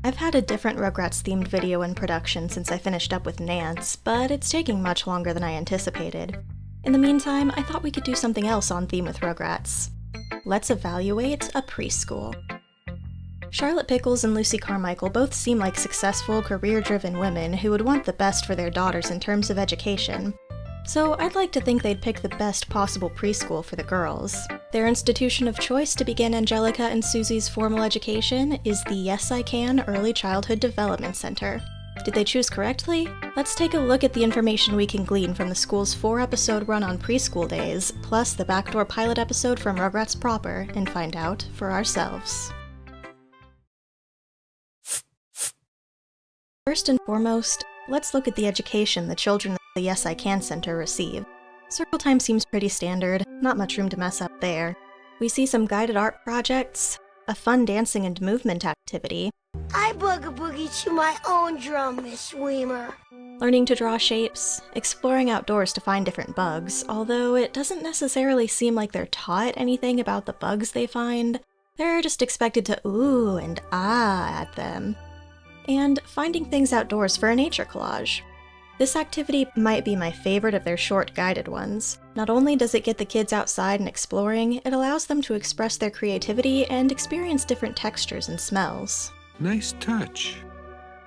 I've had a different Rugrats-themed video in production since I finished up with Nance, but it's taking much longer than I anticipated. In the meantime, I thought we could do something else on theme with Rugrats. Let's evaluate a preschool. Charlotte Pickles and Lucy Carmichael both seem like successful, career-driven women who would want the best for their daughters in terms of education. So I'd like to think they'd pick the best possible preschool for the girls. Their institution of choice to begin Angelica and Susie's formal education is the Yes I Can Early Childhood Development Center. Did they choose correctly? Let's take a look at the information we can glean from the school's 4-episode run on Preschool Daze, plus the backdoor pilot episode from Rugrats proper, and find out for ourselves. First and foremost, let's look at the education the children at the Yes I Can Center receive. Circle time seems pretty standard, not much room to mess up there. We see some guided art projects, a fun dancing and movement activity. I boogie to my own drum, Miss Weimer. Learning to draw shapes, exploring outdoors to find different bugs, although it doesn't necessarily seem like they're taught anything about the bugs they find. They're just expected to ooh and ah at them. And finding things outdoors for a nature collage. This activity might be my favorite of their short guided ones. Not only does it get the kids outside and exploring, it allows them to express their creativity and experience different textures and smells. Nice touch.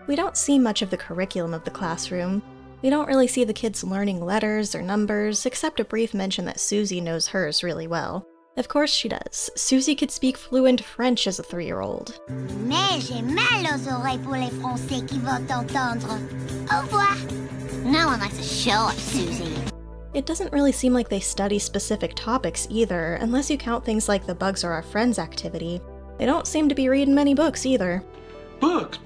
We don't see much of the curriculum of the classroom. We don't really see the kids learning letters or numbers, except a brief mention that Susie knows hers really well. Of course she does. Susie could speak fluent French as a 3-year-old. Mais j'ai mal aux oreilles pour les Français qui vont t'entendre. Au revoir. No one likes to show off, Susie. It doesn't really seem like they study specific topics either, unless you count things like the Bugs Are Our Friends activity. They don't seem to be reading many books either. Books!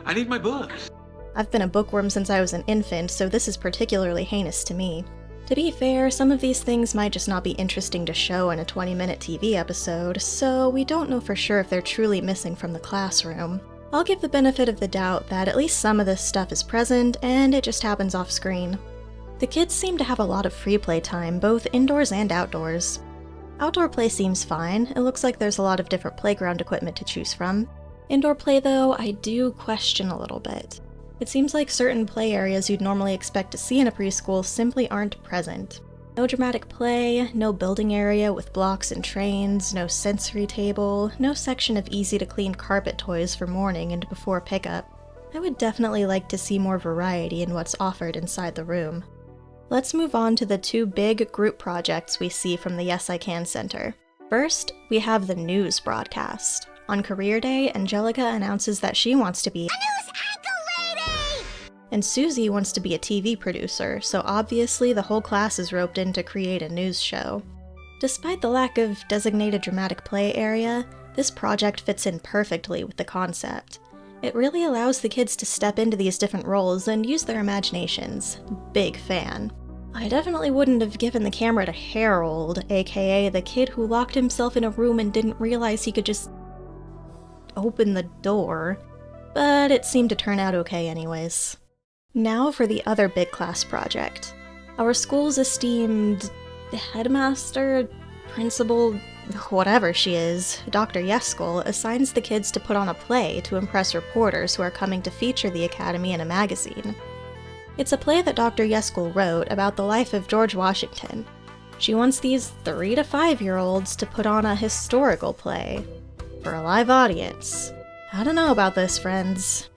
I need my books! I've been a bookworm since I was an infant, so this is particularly heinous to me. To be fair, some of these things might just not be interesting to show in a 20-minute TV episode, so we don't know for sure if they're truly missing from the classroom. I'll give the benefit of the doubt that at least some of this stuff is present, and it just happens off screen. The kids seem to have a lot of free play time, both indoors and outdoors. Outdoor play seems fine. It looks like there's a lot of different playground equipment to choose from. Indoor play, though, I do question a little bit. It seems like certain play areas you'd normally expect to see in a preschool simply aren't present. No dramatic play, no building area with blocks and trains, no sensory table, no section of easy-to-clean carpet toys for morning and before pickup. I would definitely like to see more variety in what's offered inside the room. Let's move on to the 2 big group projects we see from the Yes I Can Center. First, we have the news broadcast. On Career Day, Angelica announces that she wants to be A news anchor lady! And Susie wants to be a TV producer, so obviously the whole class is roped in to create a news show. Despite the lack of designated dramatic play area, this project fits in perfectly with the concept. It really allows the kids to step into these different roles and use their imaginations. Big fan. I definitely wouldn't have given the camera to Harold, aka the kid who locked himself in a room and didn't realize he could just open the door, but it seemed to turn out okay anyways. Now for the other big class project. Our school's esteemed headmaster, principal, whatever she is, Dr. Yeskel, assigns the kids to put on a play to impress reporters who are coming to feature the academy in a magazine. It's a play that Dr. Yeskel wrote about the life of George Washington. She wants these 3 to 5-year-olds to put on a historical play for a live audience. I don't know about this, friends.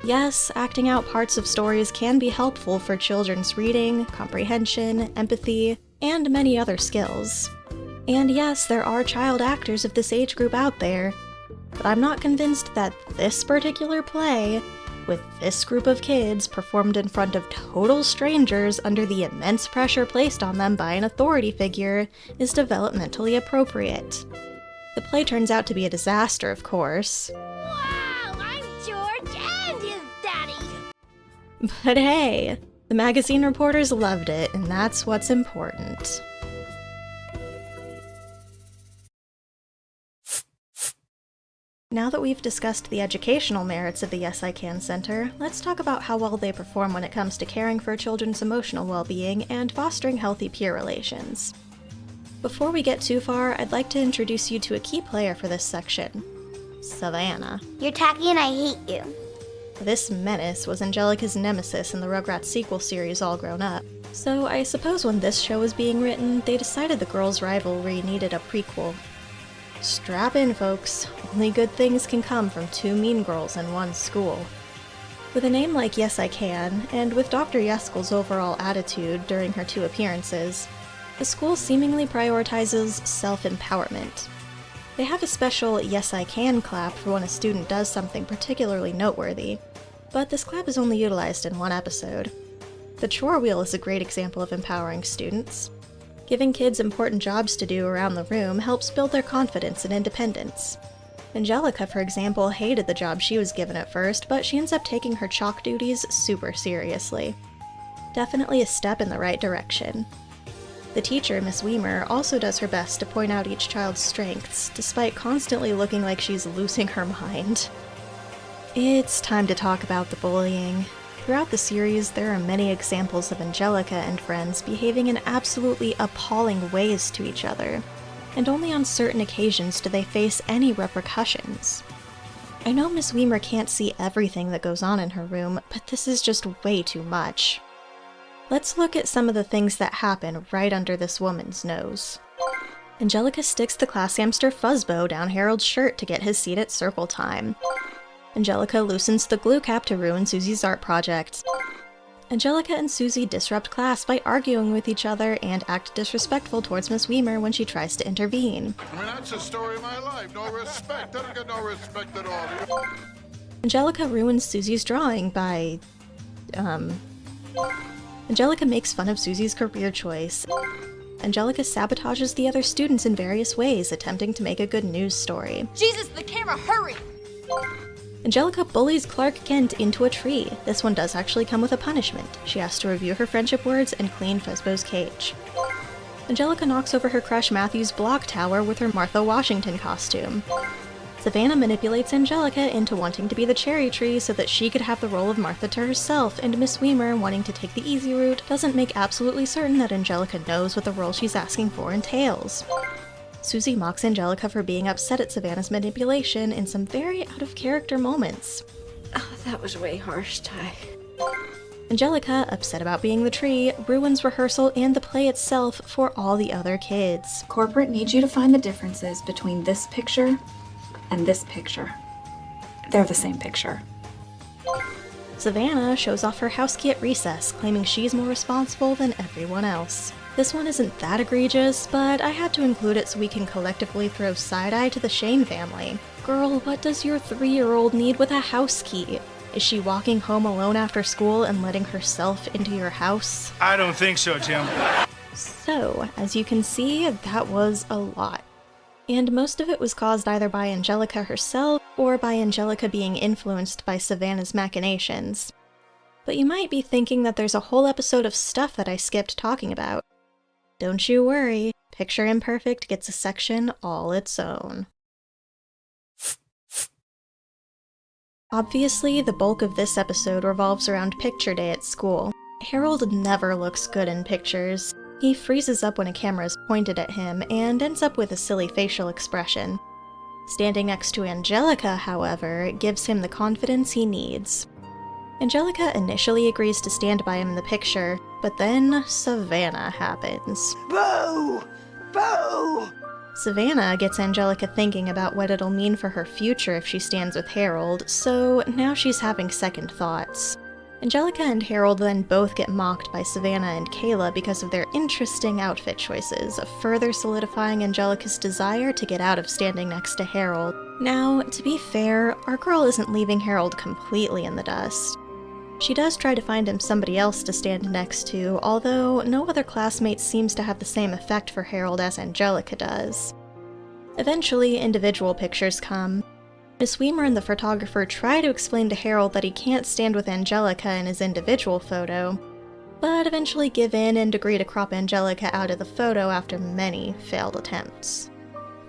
Yes, acting out parts of stories can be helpful for children's reading, comprehension, empathy, and many other skills. And yes, there are child actors of this age group out there, but I'm not convinced that this particular play, with this group of kids performed in front of total strangers under the immense pressure placed on them by an authority figure, is developmentally appropriate. The play turns out to be a disaster, of course. Wow, I'm George and his daddy! But hey, the magazine reporters loved it, and that's what's important. Now that we've discussed the educational merits of the Yes I Can Center, let's talk about how well they perform when it comes to caring for children's emotional well-being and fostering healthy peer relations. Before we get too far, I'd like to introduce you to a key player for this section. Savannah. You're tacky and I hate you. This menace was Angelica's nemesis in the Rugrats sequel series All Grown Up. So I suppose when this show was being written, they decided the girls' rivalry needed a prequel. Strap in, folks. Only good things can come from two mean girls in one school. With a name like Yes I Can, and with Dr. Yeskel's overall attitude during her 2 appearances, the school seemingly prioritizes self-empowerment. They have a special Yes I Can clap for when a student does something particularly noteworthy, but this clap is only utilized in 1 episode. The chore wheel is a great example of empowering students. Giving kids important jobs to do around the room helps build their confidence and independence. Angelica, for example, hated the job she was given at first, but she ends up taking her chalk duties super seriously. Definitely a step in the right direction. The teacher, Miss Weimer, also does her best to point out each child's strengths, despite constantly looking like she's losing her mind. It's time to talk about the bullying. Throughout the series, there are many examples of Angelica and friends behaving in absolutely appalling ways to each other, and only on certain occasions do they face any repercussions. I know Miss Weimer can't see everything that goes on in her room, but this is just way too much. Let's look at some of the things that happen right under this woman's nose. Angelica sticks the class hamster Fuzzbo down Harold's shirt to get his seat at circle time. Angelica loosens the glue cap to ruin Susie's art project. Angelica and Susie disrupt class by arguing with each other and act disrespectful towards Miss Weimer when she tries to intervene. I mean, that's the story of my life. No respect. I don't get no respect at all. Angelica ruins Susie's drawing by, Angelica makes fun of Susie's career choice. Angelica sabotages the other students in various ways, attempting to make a good news story. Jesus, the camera, hurry! Angelica bullies Clark Kent into a tree. This one does actually come with a punishment. She has to review her friendship words and clean Fuzzbo's cage. Angelica knocks over her crush Matthew's block tower with her Martha Washington costume. Savannah manipulates Angelica into wanting to be the cherry tree so that she could have the role of Martha to herself, and Miss Weimer, wanting to take the easy route, doesn't make absolutely certain that Angelica knows what the role she's asking for entails. Susie mocks Angelica for being upset at Savannah's manipulation in some very out-of-character moments. Oh, that was way harsh, Ty. Angelica, upset about being the tree, ruins rehearsal and the play itself for all the other kids. Corporate needs you to find the differences between this picture and this picture. They're the same picture. Savannah shows off her house key at recess, claiming she's more responsible than everyone else. This one isn't that egregious, but I had to include it so we can collectively throw side-eye to the Shane family. Girl, what does your 3-year-old need with a house key? Is she walking home alone after school and letting herself into your house? I don't think so, Tim. So, as you can see, that was a lot. And most of it was caused either by Angelica herself or by Angelica being influenced by Savannah's machinations. But you might be thinking that there's a whole episode of stuff that I skipped talking about. Don't you worry, Picture Imperfect gets a section all its own. Obviously, the bulk of this episode revolves around picture day at school. Harold never looks good in pictures. He freezes up when a camera is pointed at him and ends up with a silly facial expression. Standing next to Angelica, however, gives him the confidence he needs. Angelica initially agrees to stand by him in the picture, but then Savannah happens. Boo! Boo! Savannah gets Angelica thinking about what it'll mean for her future if she stands with Harold, so now she's having second thoughts. Angelica and Harold then both get mocked by Savannah and Kayla because of their interesting outfit choices, further solidifying Angelica's desire to get out of standing next to Harold. Now, to be fair, our girl isn't leaving Harold completely in the dust. She does try to find him somebody else to stand next to, although no other classmate seems to have the same effect for Harold as Angelica does. Eventually, individual pictures come. Miss Weimer and the photographer try to explain to Harold that he can't stand with Angelica in his individual photo, but eventually give in and agree to crop Angelica out of the photo after many failed attempts.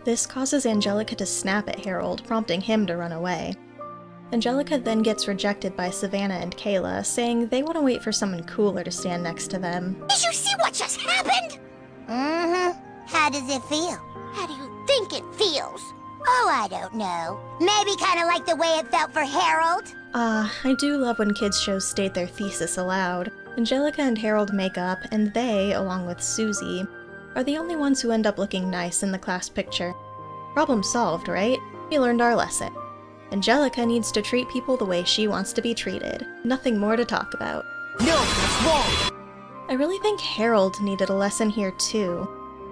This causes Angelica to snap at Harold, prompting him to run away. Angelica then gets rejected by Savannah and Kayla, saying they want to wait for someone cooler to stand next to them. Did you see what just happened? Mm-hmm. How does it feel? How do you think it feels? Oh, I don't know. Maybe kind of like the way it felt for Harold. I do love when kids' shows state their thesis aloud. Angelica and Harold make up, and they, along with Susie, are the only ones who end up looking nice in the class picture. Problem solved, right? We learned our lesson. Angelica needs to treat people the way she wants to be treated. Nothing more to talk about. No, that's wrong! I really think Harold needed a lesson here too.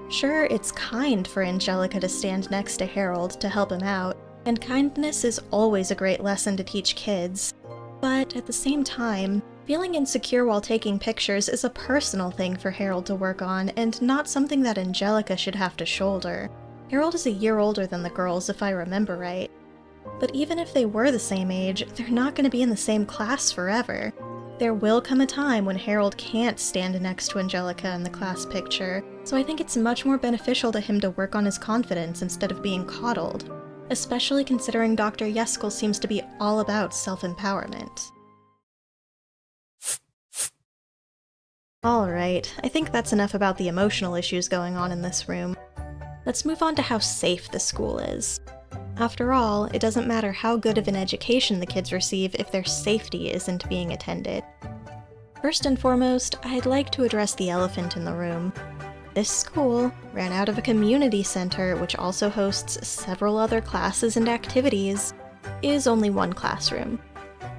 Sure, it's kind for Angelica to stand next to Harold to help him out, and kindness is always a great lesson to teach kids. But at the same time, feeling insecure while taking pictures is a personal thing for Harold to work on, and not something that Angelica should have to shoulder. Harold is a year older than the girls, if I remember right. But even if they were the same age, they're not going to be in the same class forever. There will come a time when Harold can't stand next to Angelica in the class picture, so I think it's much more beneficial to him to work on his confidence instead of being coddled, especially considering Dr. Yeskel seems to be all about self-empowerment. Alright, I think that's enough about the emotional issues going on in this room. Let's move on to how safe the school is. After all, it doesn't matter how good of an education the kids receive if their safety isn't being attended. First and foremost, I'd like to address the elephant in the room. This school ran out of a community center, which also hosts several other classes and activities, is only one classroom.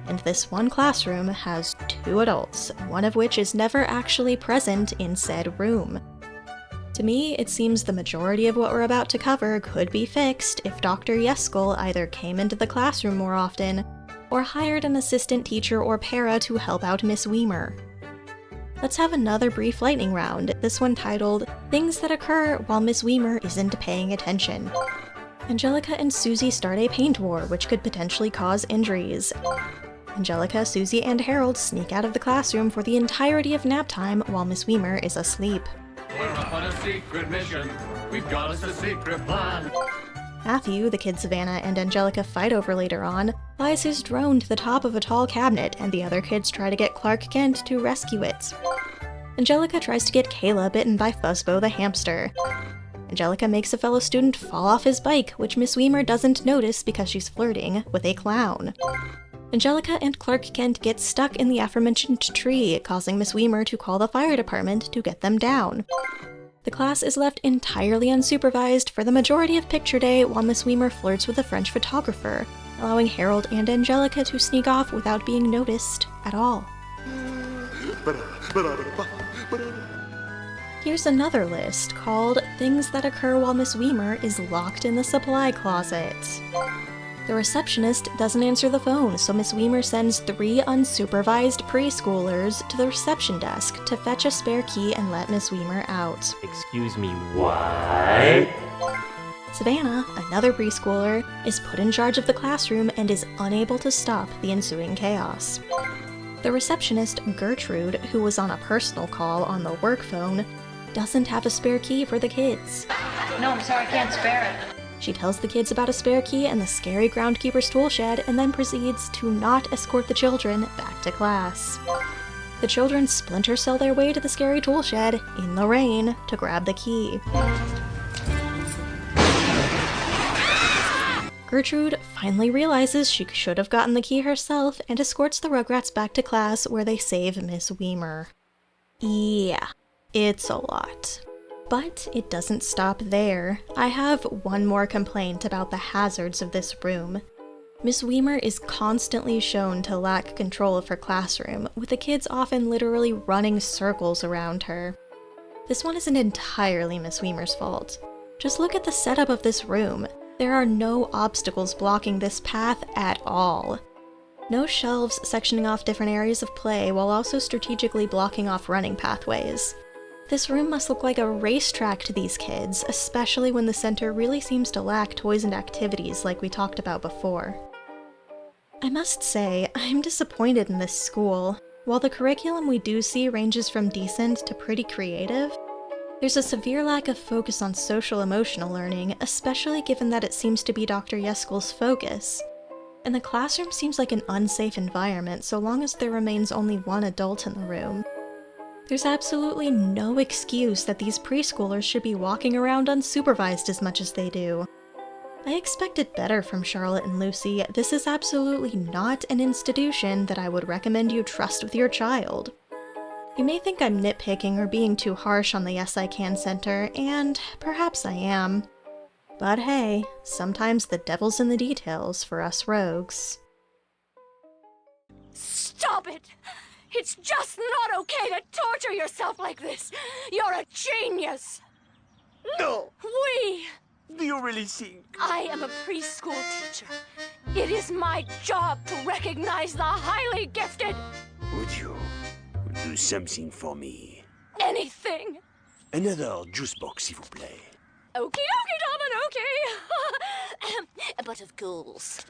And this one classroom has 2 adults, one of which is never actually present in said room. To me, it seems the majority of what we're about to cover could be fixed if Dr. Yeskel either came into the classroom more often, or hired an assistant teacher or para to help out Miss Weimer. Let's have another brief lightning round, this one titled, Things That Occur While Miss Weimer Isn't Paying Attention. Angelica and Susie start a paint war, which could potentially cause injuries. Angelica, Susie, and Harold sneak out of the classroom for the entirety of nap time while Miss Weimer is asleep. We're up on a secret mission. We've got us a secret plan. Matthew, the kid Savannah and Angelica fight over later on, flies his drone to the top of a tall cabinet, and the other kids try to get Clark Kent to rescue it. Angelica tries to get Kayla bitten by Fuzzbo the hamster. Angelica makes a fellow student fall off his bike, which Miss Weimer doesn't notice because she's flirting with a clown. Angelica and Clark Kent get stuck in the aforementioned tree, causing Miss Weimer to call the fire department to get them down. The class is left entirely unsupervised for the majority of picture day while Miss Weimer flirts with a French photographer, allowing Harold and Angelica to sneak off without being noticed at all. Here's another list called Things That Occur While Miss Weimer is Locked in the Supply Closet. The receptionist doesn't answer the phone, so Miss Weimer sends 3 unsupervised preschoolers to the reception desk to fetch a spare key and let Miss Weimer out. Excuse me, what? Savannah, another preschooler, is put in charge of the classroom and is unable to stop the ensuing chaos. The receptionist, Gertrude, who was on a personal call on the work phone, doesn't have a spare key for the kids. No, I'm sorry, I can't spare it. She tells the kids about a spare key and the scary groundkeeper's tool shed, and then proceeds to not escort the children back to class. The children splinter cell their way to the scary tool shed in the rain to grab the key. Gertrude finally realizes she should have gotten the key herself and escorts the Rugrats back to class where they save Miss Weimer. Yeah, it's a lot. But it doesn't stop there. I have one more complaint about the hazards of this room. Miss Weimer is constantly shown to lack control of her classroom, with the kids often literally running circles around her. This one isn't entirely Miss Weimer's fault. Just look at the setup of this room. There are no obstacles blocking this path at all. No shelves sectioning off different areas of play while also strategically blocking off running pathways. This room must look like a racetrack to these kids, especially when the center really seems to lack toys and activities like we talked about before. I must say, I'm disappointed in this school. While the curriculum we do see ranges from decent to pretty creative, there's a severe lack of focus on social-emotional learning, especially given that it seems to be Dr. Yeskel's focus. And the classroom seems like an unsafe environment so long as there remains only one adult in the room. There's absolutely no excuse that these preschoolers should be walking around unsupervised as much as they do. I expected better from Charlotte and Lucy. This is absolutely not an institution that I would recommend you trust with your child. You may think I'm nitpicking or being too harsh on the Yes I Can Center, and perhaps I am. But hey, sometimes the devil's in the details for us rogues. Stop it! It's just not okay to torture yourself like this! You're a genius! No! We! Do you really think? I am a preschool teacher. It is my job to recognize the highly gifted! Would you do something for me? Anything! Another juice box, s'il vous plaît. Okie dokie, Domin, okay! But of course,